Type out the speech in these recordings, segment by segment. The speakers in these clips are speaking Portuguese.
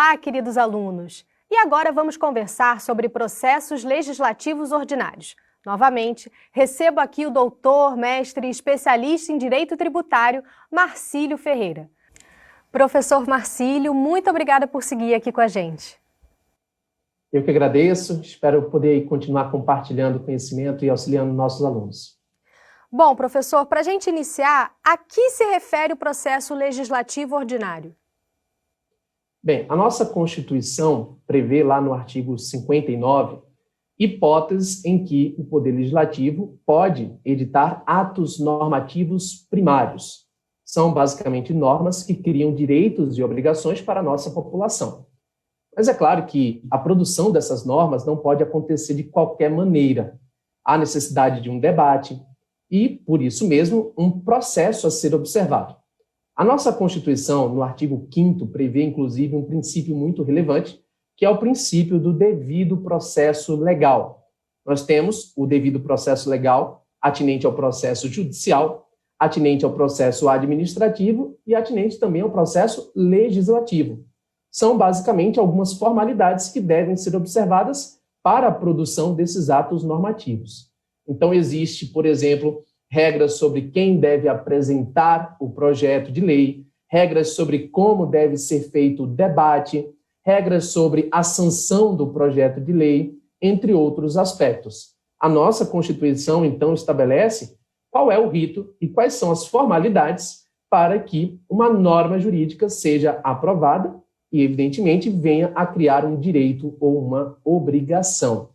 Olá, queridos alunos! E agora vamos conversar sobre processos legislativos ordinários. Novamente, recebo aqui o doutor, mestre e especialista em Direito Tributário, Marcílio Ferreira. Professor Marcílio, muito obrigada por seguir aqui com a gente. Eu que agradeço, espero poder continuar compartilhando conhecimento e auxiliando nossos alunos. Bom, professor, para a gente iniciar, a que se refere o processo legislativo ordinário? Bem, a nossa Constituição prevê lá no artigo 59 hipóteses em que o Poder Legislativo pode editar atos normativos primários. São basicamente normas que criam direitos e obrigações para a nossa população. Mas é claro que a produção dessas normas não pode acontecer de qualquer maneira. Há necessidade de um debate e, por isso mesmo, um processo a ser observado. A nossa Constituição, no artigo 5º, prevê, inclusive, um princípio muito relevante, que é o princípio do devido processo legal. Nós temos o devido processo legal atinente ao processo judicial, atinente ao processo administrativo e atinente também ao processo legislativo. São, basicamente, algumas formalidades que devem ser observadas para a produção desses atos normativos. Então, existe, por exemplo, regras sobre quem deve apresentar o projeto de lei, regras sobre como deve ser feito o debate, regras sobre a sanção do projeto de lei, entre outros aspectos. A nossa Constituição, então, estabelece qual é o rito e quais são as formalidades para que uma norma jurídica seja aprovada e, evidentemente, venha a criar um direito ou uma obrigação.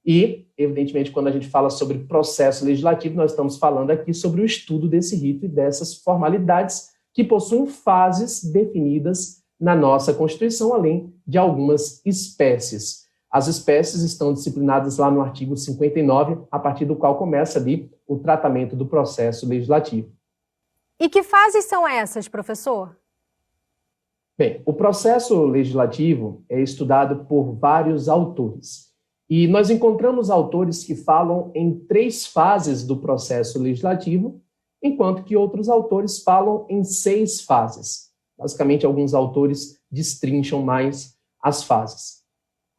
E, evidentemente, quando a gente fala sobre processo legislativo, nós estamos falando aqui sobre o estudo desse rito e dessas formalidades que possuem fases definidas na nossa Constituição, além de algumas espécies. As espécies estão disciplinadas lá no artigo 59, a partir do qual começa ali o tratamento do processo legislativo. E que fases são essas, professor? Bem, o processo legislativo é estudado por vários autores. E nós encontramos autores que falam em 3 fases do processo legislativo, enquanto que outros autores falam em 6 fases. Basicamente, alguns autores destrincham mais as fases.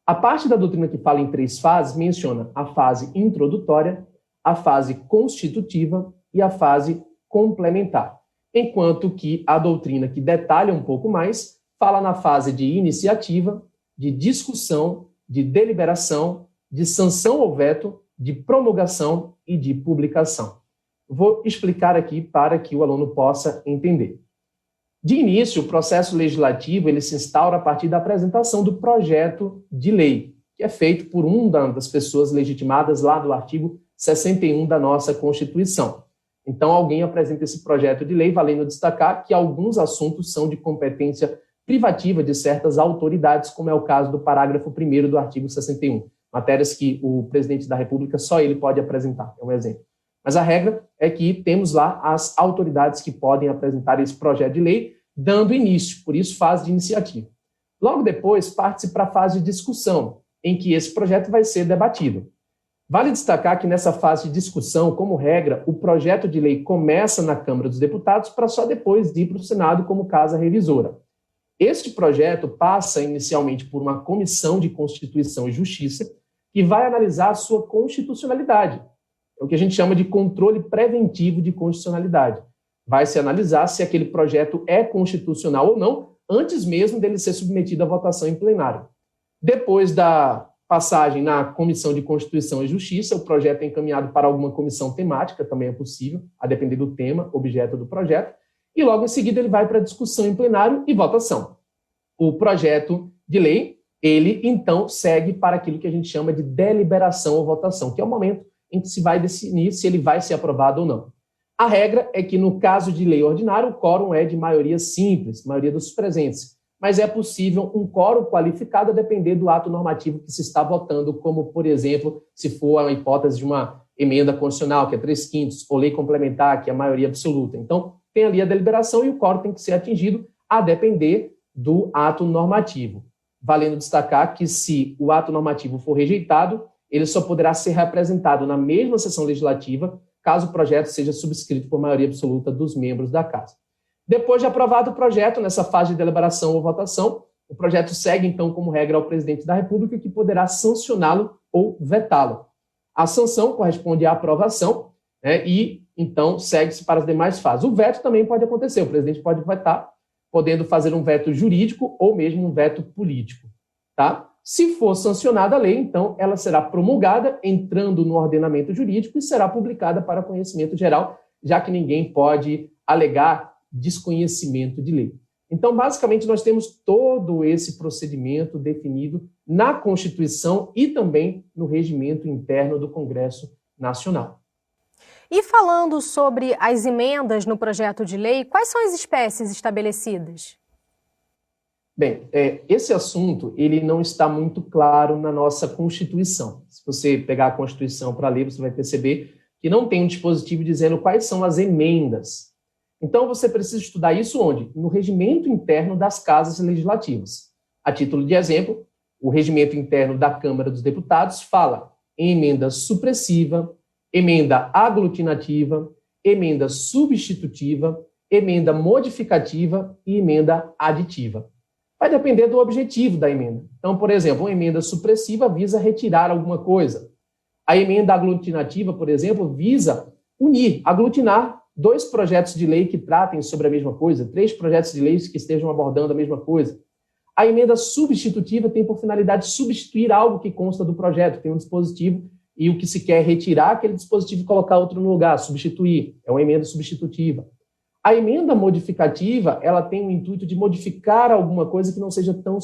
A parte da doutrina que fala em 3 fases menciona a fase introdutória, a fase constitutiva e a fase complementar. Enquanto que a doutrina que detalha um pouco mais fala na fase de iniciativa, de discussão, de deliberação, de sanção ou veto, de promulgação e de publicação. Vou explicar aqui para que o aluno possa entender. De início, o processo legislativo ele se instaura a partir da apresentação do projeto de lei, que é feito por uma das pessoas legitimadas lá do artigo 61 da nossa Constituição. Então, alguém apresenta esse projeto de lei, valendo destacar que alguns assuntos são de competência privativa de certas autoridades, como é o caso do parágrafo 1º do artigo 61. Matérias que o presidente da República, só ele pode apresentar, é um exemplo. Mas a regra é que temos lá as autoridades que podem apresentar esse projeto de lei, dando início, por isso fase de iniciativa. Logo depois, parte-se para a fase de discussão, em que esse projeto vai ser debatido. Vale destacar que nessa fase de discussão, como regra, o projeto de lei começa na Câmara dos Deputados para só depois ir para o Senado como casa revisora. Este projeto passa inicialmente por uma comissão de Constituição e Justiça que vai analisar a sua constitucionalidade. É o que a gente chama de controle preventivo de constitucionalidade. Vai se analisar se aquele projeto é constitucional ou não, antes mesmo dele ser submetido à votação em plenário. Depois da passagem na Comissão de Constituição e Justiça, o projeto é encaminhado para alguma comissão temática, também é possível, a depender do tema, objeto do projeto, e logo em seguida ele vai para discussão em plenário e votação. O projeto de lei, ele então segue para aquilo que a gente chama de deliberação ou votação, que é o momento em que se vai definir se ele vai ser aprovado ou não. A regra é que no caso de lei ordinária, o quórum é de maioria simples, maioria dos presentes, mas é possível um quórum qualificado a depender do ato normativo que se está votando, como, por exemplo, se for a hipótese de uma emenda constitucional, que é 3/5, ou lei complementar, que é a maioria absoluta. Então, tem ali a deliberação e o quórum tem que ser atingido a depender do ato normativo. Valendo destacar que se o ato normativo for rejeitado, ele só poderá ser representado na mesma sessão legislativa caso o projeto seja subscrito por maioria absoluta dos membros da Casa. Depois de aprovado o projeto, nessa fase de deliberação ou votação, o projeto segue, então, como regra ao presidente da República, que poderá sancioná-lo ou vetá-lo. A sanção corresponde à aprovação, né, e, então, segue-se para as demais fases. O veto também pode acontecer, o presidente pode vetar, podendo fazer um veto jurídico ou mesmo um veto político. Tá? Se for sancionada a lei, então, ela será promulgada, entrando no ordenamento jurídico e será publicada para conhecimento geral, já que ninguém pode alegar desconhecimento de lei. Então, basicamente, nós temos todo esse procedimento definido na Constituição e também no regimento interno do Congresso Nacional. E falando sobre as emendas no projeto de lei, quais são as espécies estabelecidas? Bem, esse assunto ele não está muito claro na nossa Constituição. Se você pegar a Constituição para ler, você vai perceber que não tem um dispositivo dizendo quais são as emendas. Então, você precisa estudar isso onde? No regimento interno das casas legislativas. A título de exemplo, o regimento interno da Câmara dos Deputados fala em emenda supressiva, emenda aglutinativa, emenda substitutiva, emenda modificativa e emenda aditiva. Vai depender do objetivo da emenda. Então, por exemplo, uma emenda supressiva visa retirar alguma coisa. A emenda aglutinativa, por exemplo, visa unir, aglutinar 2 projetos de lei que tratem sobre a mesma coisa, 3 projetos de lei que estejam abordando a mesma coisa. A emenda substitutiva tem por finalidade substituir algo que consta do projeto, tem um dispositivo e o que se quer é retirar aquele dispositivo e colocar outro no lugar, substituir. É uma emenda substitutiva. A emenda modificativa, ela tem o intuito de modificar alguma coisa que não seja tão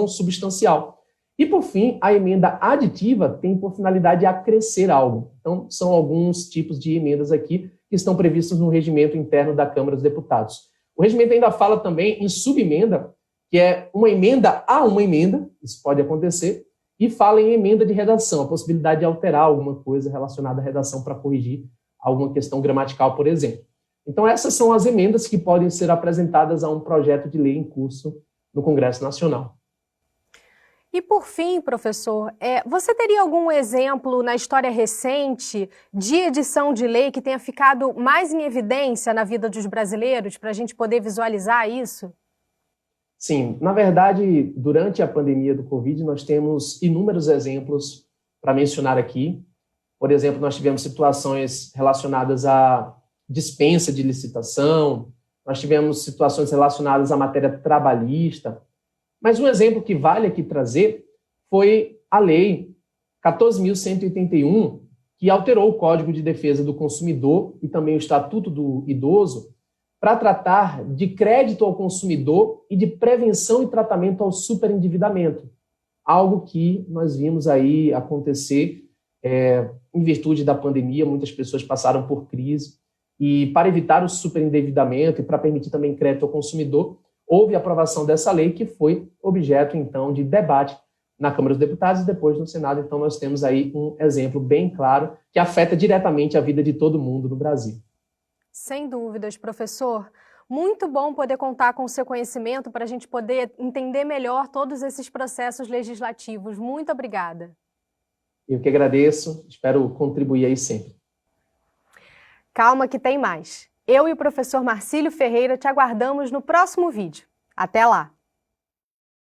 substancial. E, por fim, a emenda aditiva tem por finalidade acrescer algo. Então, são alguns tipos de emendas aqui que estão previstos no regimento interno da Câmara dos Deputados. O regimento ainda fala também em subemenda, que é uma emenda a uma emenda, isso pode acontecer, e fala em emenda de redação, a possibilidade de alterar alguma coisa relacionada à redação para corrigir alguma questão gramatical, por exemplo. Então, essas são as emendas que podem ser apresentadas a um projeto de lei em curso no Congresso Nacional. E por fim, professor, você teria algum exemplo na história recente de edição de lei que tenha ficado mais em evidência na vida dos brasileiros, para a gente poder visualizar isso? Sim, na verdade, durante a pandemia do Covid, nós temos inúmeros exemplos para mencionar aqui. Por exemplo, nós tivemos situações relacionadas à dispensa de licitação, nós tivemos situações relacionadas à matéria trabalhista. Mas um exemplo que vale aqui trazer foi a Lei 14.181, que alterou o Código de Defesa do Consumidor e também o Estatuto do Idoso para tratar de crédito ao consumidor e de prevenção e tratamento ao superendividamento, algo que nós vimos aí acontecer em virtude da pandemia, muitas pessoas passaram por crise, e para evitar o superendividamento e para permitir também crédito ao consumidor, houve a aprovação dessa lei que foi objeto, então, de debate na Câmara dos Deputados e depois no Senado. Então, nós temos aí um exemplo bem claro que afeta diretamente a vida de todo mundo no Brasil. Sem dúvidas, professor. Muito bom poder contar com o seu conhecimento para a gente poder entender melhor todos esses processos legislativos. Muito obrigada. Eu que agradeço, espero contribuir aí sempre. Calma que tem mais. Eu e o professor Marcílio Ferreira te aguardamos no próximo vídeo. Até lá!